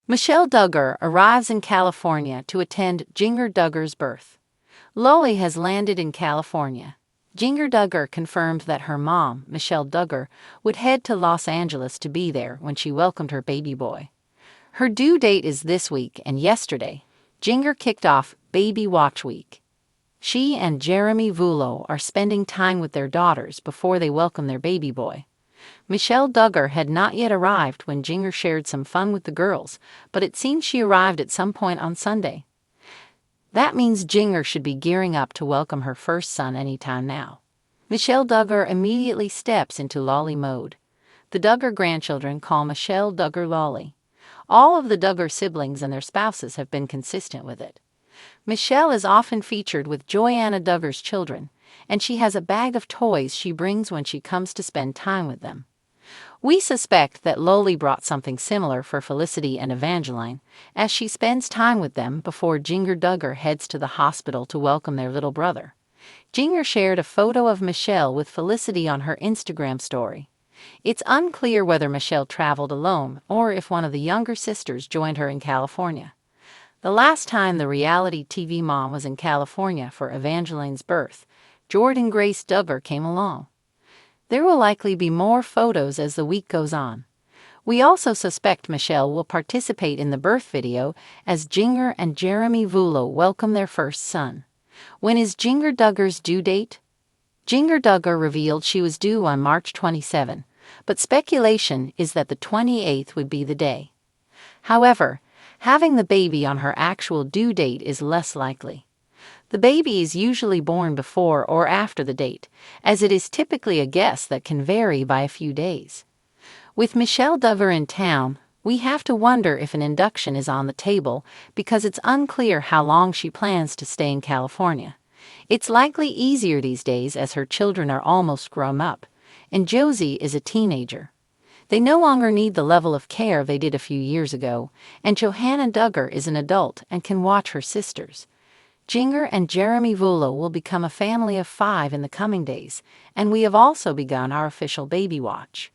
Michelle Duggar arrives in California to attend Jinger Duggar's birth. Loli has landed in California. Jinger Duggar confirmed that her mom, Michelle Duggar, would head to Los Angeles to be there when she welcomed her baby boy. Her due date is this week, and yesterday, Jinger kicked off Baby Watch Week. She and Jeremy Vuolo are spending time with their daughters before they welcome their baby boy. Michelle Duggar had not yet arrived when Jinger shared some fun with the girls, but it seems she arrived at some point on Sunday. That means Jinger should be gearing up to welcome her first son anytime now. Michelle Duggar immediately steps into Loli mode. The Duggar grandchildren call Michelle Duggar Loli. All of the Duggar siblings and their spouses have been consistent with it. Michelle is often featured with Joanna Duggar's children, and she has a bag of toys she brings when she comes to spend time with them. We suspect that Loli brought something similar for Felicity and Evangeline, as she spends time with them before Jinger Duggar heads to the hospital to welcome their little brother. Jinger shared a photo of Michelle with Felicity on her Instagram story. It's unclear whether Michelle traveled alone or if one of the younger sisters joined her in California. The last time the reality TV mom was in California for Evangeline's birth, Jordan Grace Duggar came along. There will likely be more photos as the week goes on. We also suspect Michelle will participate in the birth video as Jinger and Jeremy Vuolo welcome their first son. When is Jinger Duggar's due date? Jinger Duggar revealed she was due on March 27, but speculation is that the 28th would be the day. However, having the baby on her actual due date is less likely. The baby is usually born before or after the date, as it is typically a guess that can vary by a few days. With Michelle Duggar in town, we have to wonder if an induction is on the table because it's unclear how long she plans to stay in California. It's likely easier these days as her children are almost grown up, and Josie is a teenager. They no longer need the level of care they did a few years ago, and Johanna Duggar is an adult and can watch her sisters. Jinger and Jeremy Vuolo will become a family of 5 in the coming days, and we have also begun our official baby watch.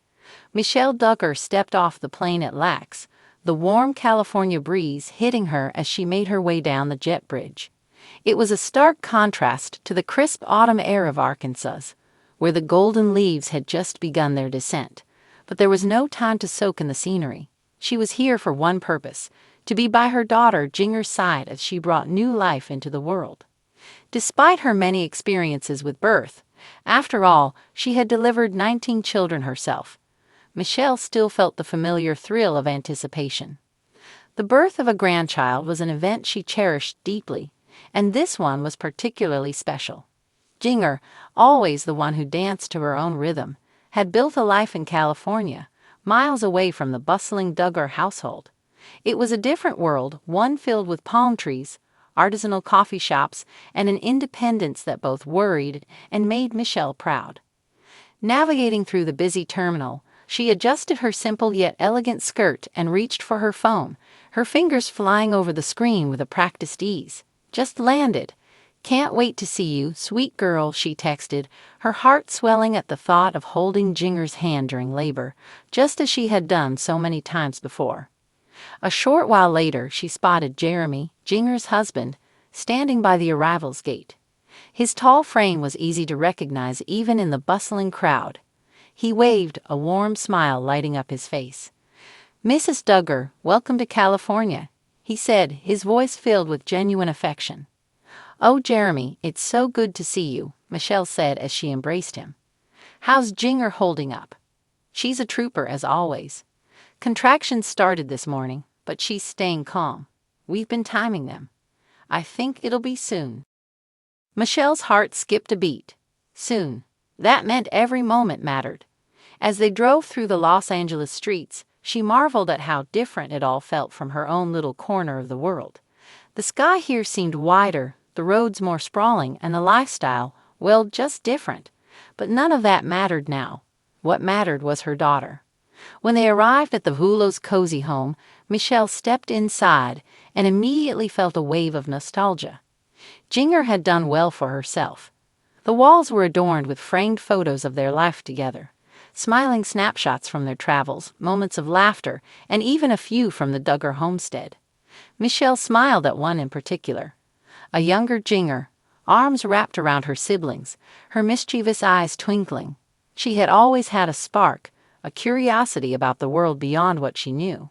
Michelle Duggar stepped off the plane at Lax, the warm California breeze hitting her as she made her way down the jet bridge. It was a stark contrast to the crisp autumn air of Arkansas, where the golden leaves had just begun their descent. But there was no time to soak in the scenery. She was here for one purpose: to be by her daughter Jinger's side as she brought new life into the world. Despite her many experiences with birth, after all, she had delivered 19 children herself. Michelle still felt the familiar thrill of anticipation. The birth of a grandchild was an event she cherished deeply, and this one was particularly special. Jinger, always the one who danced to her own rhythm, had built a life in California, miles away from the bustling Duggar household. It was a different world, one filled with palm trees, artisanal coffee shops, and an independence that both worried and made Michelle proud. Navigating through the busy terminal, she adjusted her simple yet elegant skirt and reached for her phone, her fingers flying over the screen with a practiced ease. "Just landed. Can't wait to see you, sweet girl," she texted, her heart swelling at the thought of holding Jinger's hand during labor, just as she had done so many times before. A short while later, she spotted Jeremy, Jinger's husband, standing by the arrivals gate. His tall frame was easy to recognize even in the bustling crowd. He waved, a warm smile lighting up his face. "Mrs. Duggar, welcome to California," he said, his voice filled with genuine affection. "Oh, Jeremy, it's so good to see you," Michelle said as she embraced him. "How's Jinger holding up?" "She's a trooper as always. Contractions started this morning, but she's staying calm. We've been timing them. I think it'll be soon." Michelle's heart skipped a beat. Soon. That meant every moment mattered. As they drove through the Los Angeles streets, she marveled at how different it all felt from her own little corner of the world. The sky here seemed wider, the roads more sprawling, and the lifestyle, well, just different. But none of that mattered now. What mattered was her daughter. When they arrived at the Vuolo's cozy home, Michelle stepped inside and immediately felt a wave of nostalgia. Jinger had done well for herself. The walls were adorned with framed photos of their life together. smiling snapshots from their travels, moments of laughter, and even a few from the Duggar homestead. Michelle smiled at one in particular. A younger Jinger, arms wrapped around her siblings, her mischievous eyes twinkling. She had always had a spark, a curiosity about the world beyond what she knew.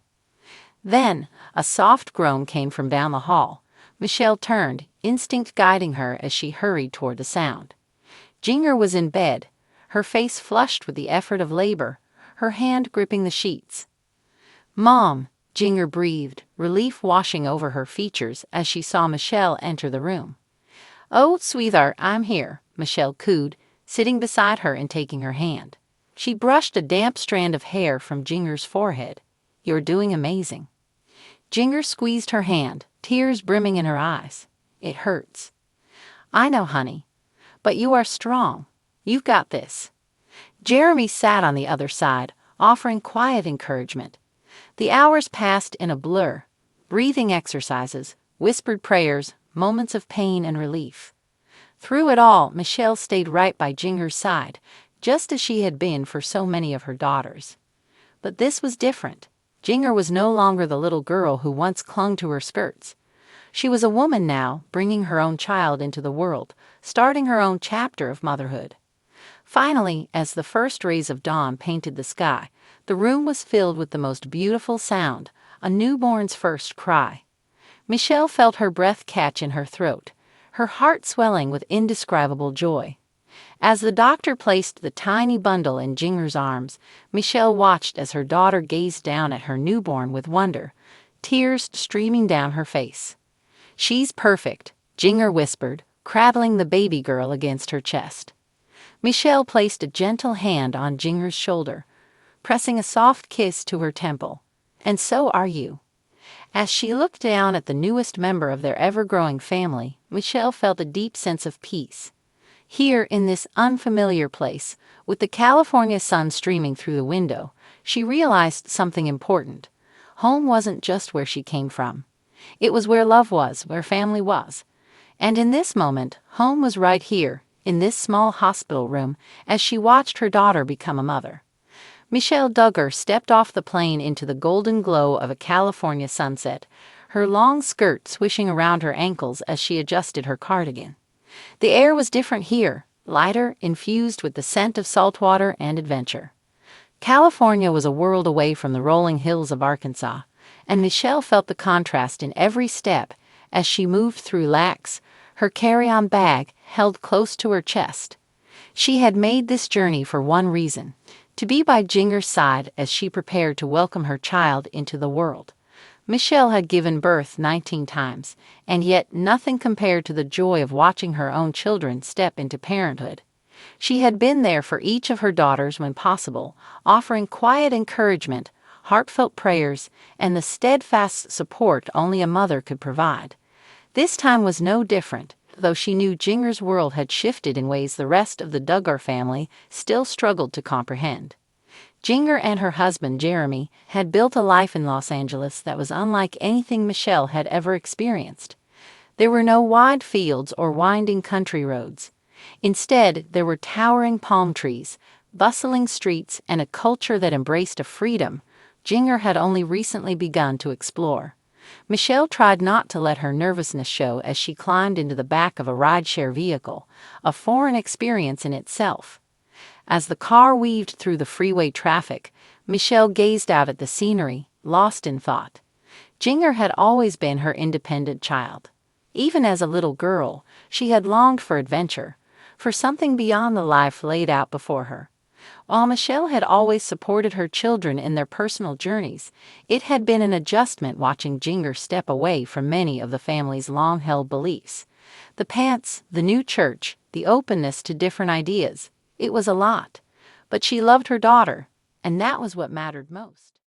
Then, a soft groan came from down the hall. Michelle turned, instinct guiding her as she hurried toward the sound. Jinger was in bed, her face flushed with the effort of labor, her hand gripping the sheets. "Mom," Jinger breathed, relief washing over her features as she saw Michelle enter the room. "Oh, sweetheart, I'm here," Michelle cooed, sitting beside her and taking her hand. She brushed a damp strand of hair from Jinger's forehead. "You're doing amazing." Jinger squeezed her hand, tears brimming in her eyes. "It hurts." "I know, honey. But you are strong. You've got this." Jeremy sat on the other side, offering quiet encouragement. The hours passed in a blur. Breathing exercises, whispered prayers, moments of pain and relief. Through it all, Michelle stayed right by Jinger's side, just as she had been for so many of her daughters. But this was different. Jinger was no longer the little girl who once clung to her skirts. She was a woman now, bringing her own child into the world, starting her own chapter of motherhood. Finally, as the first rays of dawn painted the sky, the room was filled with the most beautiful sound, a newborn's first cry. Michelle felt her breath catch in her throat, her heart swelling with indescribable joy. As the doctor placed the tiny bundle in Jinger's arms, Michelle watched as her daughter gazed down at her newborn with wonder, tears streaming down her face. "She's perfect," Jinger whispered, cradling the baby girl against her chest. Michelle placed a gentle hand on Jinger's shoulder, pressing a soft kiss to her temple. "And so are you." As she looked down at the newest member of their ever-growing family, Michelle felt a deep sense of peace. Here, in this unfamiliar place, with the California sun streaming through the window, she realized something important. Home wasn't just where she came from. It was where love was, where family was. And in this moment, home was right here, in this small hospital room, as she watched her daughter become a mother. Michelle Duggar stepped off the plane into the golden glow of a California sunset, her long skirt swishing around her ankles as she adjusted her cardigan. The air was different here, lighter, infused with the scent of saltwater and adventure. California was a world away from the rolling hills of Arkansas, and Michelle felt the contrast in every step as she moved through lax, her carry-on bag held close to her chest. She had made this journey for one reason: to be by Jinger's side as she prepared to welcome her child into the world. Michelle had given birth 19 times, and yet nothing compared to the joy of watching her own children step into parenthood. She had been there for each of her daughters when possible, offering quiet encouragement, heartfelt prayers, and the steadfast support only a mother could provide. This time was no different, though she knew Jinger's world had shifted in ways the rest of the Duggar family still struggled to comprehend. Jinger and her husband, Jeremy, had built a life in Los Angeles that was unlike anything Michelle had ever experienced. There were no wide fields or winding country roads. Instead, there were towering palm trees, bustling streets, and a culture that embraced a freedom Jinger had only recently begun to explore. Michelle tried not to let her nervousness show as she climbed into the back of a rideshare vehicle, a foreign experience in itself. As the car weaved through the freeway traffic, Michelle gazed out at the scenery, lost in thought. Jinger had always been her independent child. Even as a little girl, she had longed for adventure, for something beyond the life laid out before her. While Michelle had always supported her children in their personal journeys, it had been an adjustment watching Jinger step away from many of the family's long-held beliefs. The pants, the new church, the openness to different ideas. It was a lot. But she loved her daughter, and that was what mattered most.